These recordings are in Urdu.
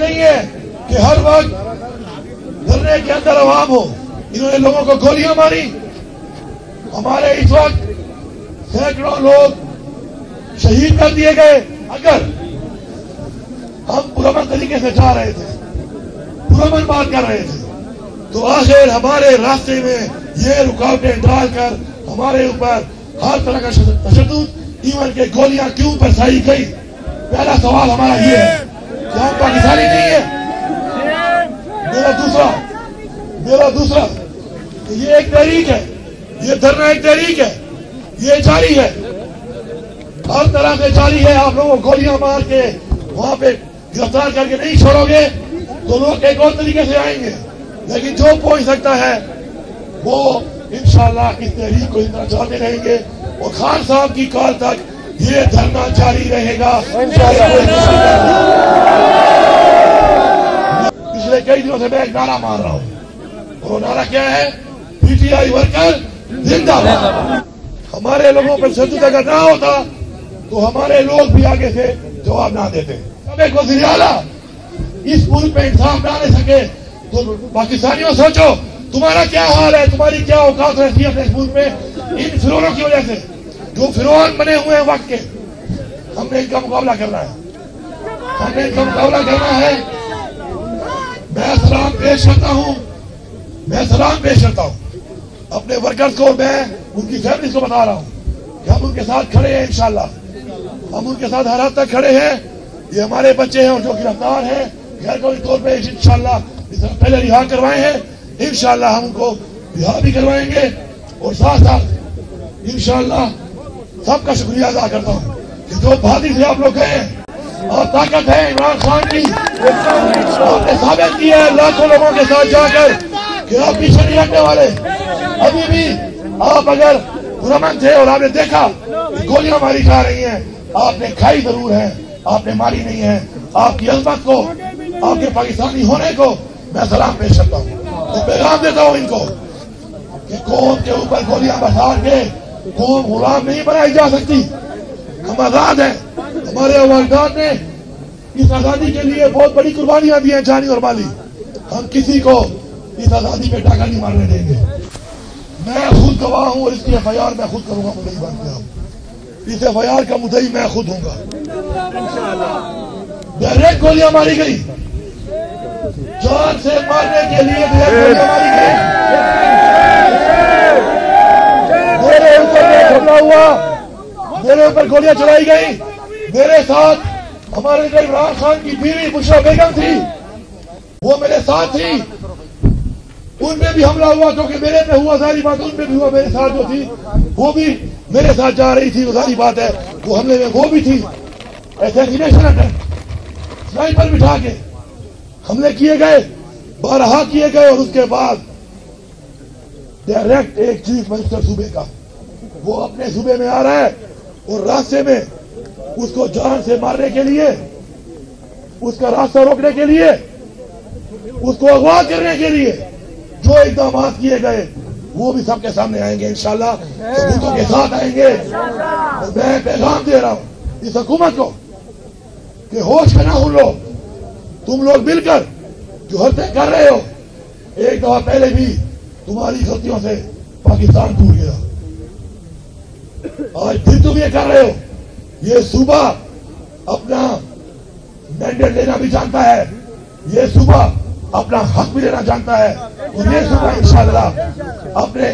نہیں ہے کہ ہر وقت دھرنے کے اندر عوام ہو. انہوں نے لوگوں کو گولیاں ماری. ہمارے اس وقت سینکڑوں لوگ شہید کر دیے گئے. اگر ہم پرامن طریقے سے جا رہے تھے, پرامن بات کر رہے تھے, تو آخر ہمارے راستے میں یہ رکاوٹیں ڈال کر ہمارے اوپر ہر طرح کا تشدد, ایون کہ گولیاں کیوں برسائی گئی. پہلا سوال ہمارا یہ ہے کہ ہم پاکستانی نہیں ہیں. میرا دوسرا کہ یہ ایک تحریک ہے, یہ دھرنا ایک تحریک ہے, یہ جاری ہے, ہر طرح سے جاری ہے. آپ لوگوں کو گولیاں مار کے وہاں پہ گرفتار کر کے نہیں چھوڑو گے تو لوگ ایک اور طریقے سے آئیں گے. لیکن جو پہنچ سکتا ہے وہ انشاءاللہ اس تحریک کو اتنا چلاتے رہیں گے, اور خان صاحب کی کال تک یہ دھرنا جاری رہے گا. پچھلے کئی دنوں سے میں ایک نعرہ مار رہا ہوں, اور وہ نعرہ کیا ہے؟ پی ٹی آئی ورکر زندہ باد. ہمارے لوگوں پر تشدد اگر نہ ہوتا تو ہمارے لوگ بھی آگے سے جواب نہ دیتے. اب ایک وزیر اعلیٰ اس ملک میں انصاف نہ لے سکے تو پاکستانیوں سوچو تمہارا کیا حال ہے, تمہاری کیا اوقات رہتی ہے اپنے اس ملک میں. ان فرعونوں کی وجہ سے جو فرعون بنے ہوئے ہیں وقت کے, ہم نے ان کا مقابلہ کرنا ہے. میں سلام پیش کرتا ہوں اپنے ورکرز کو. میں ان کی فیملیز کو بتا رہا ہوں کہ ہم ان کے ساتھ کھڑے ہیں. انشاءاللہ ہم ان کے ساتھ ہر حد تک کھڑے ہیں. یہ ہمارے بچے ہیں اور جو گرفتار ہیں غیر قانونی طور پہ انشاءاللہ اس طرح پہلے رہا کروائے ہیں, انشاءاللہ ہم ان کو رہا بھی کروائیں گے. اور ساتھ ساتھ انشاءاللہ سب کا شکریہ ادا کرتا ہوں کہ جو بہادری سے آپ لوگ گئے, اور طاقت ہے عمران خان کی, آپ نے ثابت کی ہے لاکھوں لوگوں کے ساتھ جا کر کہ آپ پیچھے نہیں ہٹنے والے. ابھی بھی آپ اگر پرامن تھے اور آپ نے دیکھا کہ گولیاں ماری جا رہی ہیں, آپ نے کھائی ضرور ہے, آپ نے ماری نہیں ہے. آپ کی عظمت کو, آپ کے پاکستانی ہونے کو میں سلام پیش کرتا ہوں. میں پیغام دیتا ہوں ان کو کہ قوم کے اوپر گولیاں برسا کے قوم غلام نہیں بنائی جا سکتی. ہم آزاد ہیں. ہمارے والدین نے اس آزادی کے لیے بہت بڑی قربانیاں دی ہیں, جانی اور مالی. ہم کسی کو اس آزادی پہ ڈاکہ نہیں مارنے دیں گے. میں خود گواہ ہوں اور اس کی ایف آئی آر میں خود کروں گا. مدعی بن گیا ہوں. اس ایف آئی آر کا مدعی میں خود ہوں گا. ڈائریکٹ گولیاں ماری گئی, جان سے مارنے کے لیے ڈائریکٹ گولیاں ماری گئی. میرے اوپر حملہ ہوا, میرے اوپر گولیاں چلائی گئی. میرے ساتھ ہمارے عمران خان کی بیوی بشرا بیگم تھی, وہ میرے ساتھ تھی. ان پہ بھی حملہ ہوا کیونکہ میرے پہ ہوا, ظاہری بات ان پہ بھی ہوا. میرے ساتھ جو تھی وہ بھی میرے ساتھ جا رہی تھی, ظاہری بات ہے وہ حملے میں وہ بھی تھی. اسیسینیشن اٹیمپٹ, سنائپر بٹھا کے حملے کیے گئے, بارہا کیے گئے. اور اس کے بعد ڈائریکٹ ایک چیف منسٹر صوبے کا, وہ اپنے صوبے میں آ رہا ہے اور راستے میں اس کو جان سے مارنے کے لیے, اس کا راستہ روکنے کے لیے, اس کو اغوا کرنے کے لیے جو اقدامات کیے گئے وہ بھی سب کے سامنے آئیں گے. انشاءاللہ ثبوتوں کے ساتھ آئیں گے. اور میں پیغام دے رہا ہوں اس حکومت کو کہ ہوش میں نہ بھولو. تم لوگ مل کر جو حرکتیں کر رہے ہو, ایک دفعہ پہلے بھی تمہاری غلطیوں سے پاکستان ٹوٹ گیا, آج پھر تم یہ کر رہے ہو. یہ صوبہ اپنا مینڈیٹ لینا بھی جانتا ہے, یہ صوبہ اپنا حق بھی لینا جانتا ہے, اور یہ صوبہ انشاءاللہ اپنے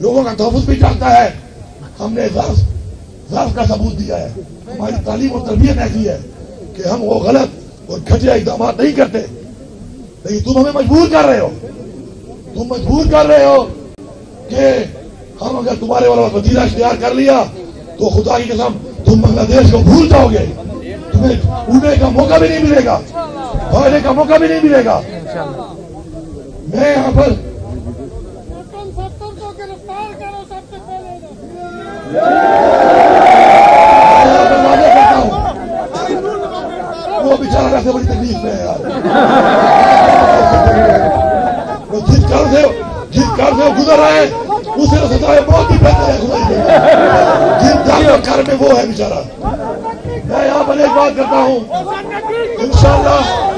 لوگوں کا تحفظ بھی جانتا ہے. ہم نے ضعف کا ثبوت دیا ہے. ہماری تعلیم اور تربیت ایسی ہے کہ ہم وہ غلط اور گھٹیا اقدامات نہیں کرتے. لیکن تم ہمیں مجبور کر رہے ہو کہ ہم اگر تمہارے والا وزیرہ اختیار کر لیا تو خدا کی قسم تم بنگلہ دیش کو بھول جاؤ گے. تمہیں اڑنے کا موقع بھی نہیں ملے گا, بھاگنے کا موقع بھی نہیں ملے گا. میں یہاں پر واضح کرتا ہوں, وہ بیچارہ ویسے بڑی تکلیف میں ہے یار. جس کار سے گزر رہا ہے اسے تو سزائے بہت ہی بہتر ہے. جن کا گھر میں وہ ہے بیچارہ. میں یہاں پر ایک بات کرتا ہوں, انشاءاللہ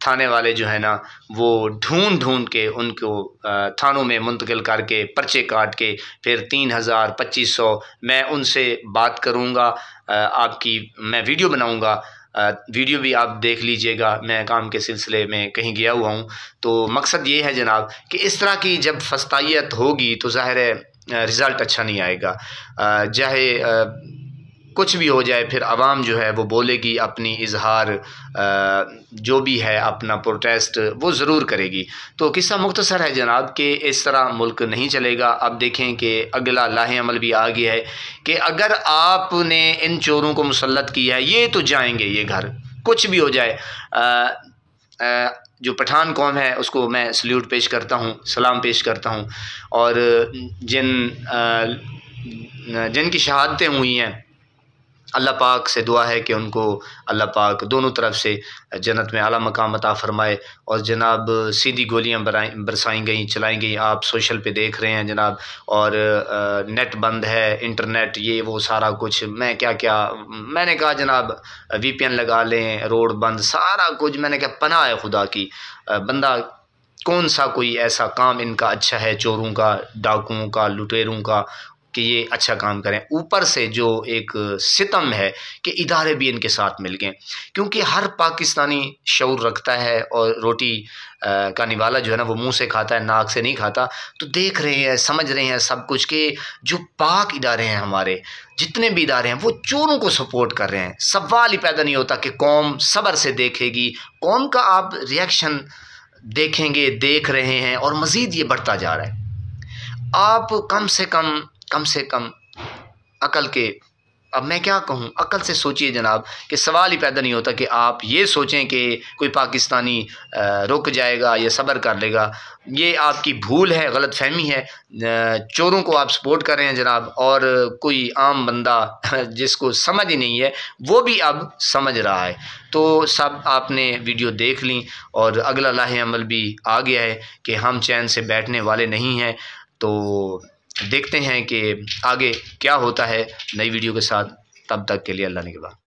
تھانے والے جو ہے نا وہ ڈھونڈ کے ان کو تھانوں میں منتقل کر کے پرچے کاٹ کے پھر 3000 2500 میں ان سے بات کروں گا، آپ کی میں ویڈیو بناؤں گا، ویڈیو بھی آپ دیکھ لیجئے گا، میں کام کے سلسلے میں کہیں گیا ہوا ہوں۔ تو مقصد یہ ہے جناب کہ اس طرح کی جب فسطائیت ہوگی تو ظاہر ہے رزلٹ اچھا نہیں آئے گا، چاہے کچھ بھی ہو جائے پھر عوام جو ہے وہ بولے گی، اپنی اظہار جو بھی ہے اپنا پروٹیسٹ وہ ضرور کرے گی۔ تو قصہ مختصر ہے جناب کہ اس طرح ملک نہیں چلے گا۔ اب دیکھیں کہ اگلا لاہ عمل بھی آ گیا ہے کہ اگر آپ نے ان چوروں کو مسلط کیا ہے یہ تو جائیں گے یہ گھر، کچھ بھی ہو جائے۔ جو پٹھان قوم ہے اس کو میں سلیوٹ پیش کرتا ہوں، سلام پیش کرتا ہوں، اور جن کی شہادتیں ہوئی ہیں اللہ پاک سے دعا ہے کہ ان کو اللہ پاک دونوں طرف سے جنت میں اعلیٰ مقام عطا فرمائے۔ اور جناب سیدھی گولیاں برسائی گئیں، چلائی گئیں، آپ سوشل پہ دیکھ رہے ہیں جناب، اور نیٹ بند ہے، انٹرنیٹ یہ وہ سارا کچھ، میں نے کہا جناب وی پی این لگا لیں، روڈ بند، سارا کچھ، میں نے کہا پناہ ہے خدا کی، بندہ کون سا کوئی ایسا کام ان کا اچھا ہے، چوروں کا، ڈاکوؤں کا، لٹیروں کا، کہ یہ اچھا کام کریں۔ اوپر سے جو ایک ستم ہے کہ ادارے بھی ان کے ساتھ مل گئے، کیونکہ ہر پاکستانی شعور رکھتا ہے اور روٹی کا نوالا جو ہے نا وہ منہ سے کھاتا ہے، ناک سے نہیں کھاتا۔ تو دیکھ رہے ہیں، سمجھ رہے ہیں سب کچھ کہ جو پاک ادارے ہیں ہمارے، جتنے بھی ادارے ہیں وہ چوروں کو سپورٹ کر رہے ہیں۔ سوال ہی پیدا نہیں ہوتا کہ قوم صبر سے دیکھے گی، قوم کا آپ ریئیکشن دیکھیں گے، دیکھ رہے ہیں، اور مزید یہ بڑھتا جا رہا ہے۔ آپ کم سے کم عقل کے، اب میں کیا کہوں، عقل سے سوچئے جناب، کہ سوال ہی پیدا نہیں ہوتا کہ آپ یہ سوچیں کہ کوئی پاکستانی رک جائے گا یا صبر کر لے گا۔ یہ آپ کی بھول ہے، غلط فہمی ہے، چوروں کو آپ سپورٹ کر رہے ہیں جناب، اور کوئی عام بندہ جس کو سمجھ ہی نہیں ہے وہ بھی اب سمجھ رہا ہے۔ تو سب آپ نے ویڈیو دیکھ لیں، اور اگلا لاہ عمل بھی آ گیا ہے کہ ہم چین سے بیٹھنے والے نہیں ہیں۔ تو دیکھتے ہیں کہ آگے کیا ہوتا ہے نئی ویڈیو کے ساتھ، تب تک کے لیے اللہ نگہبان۔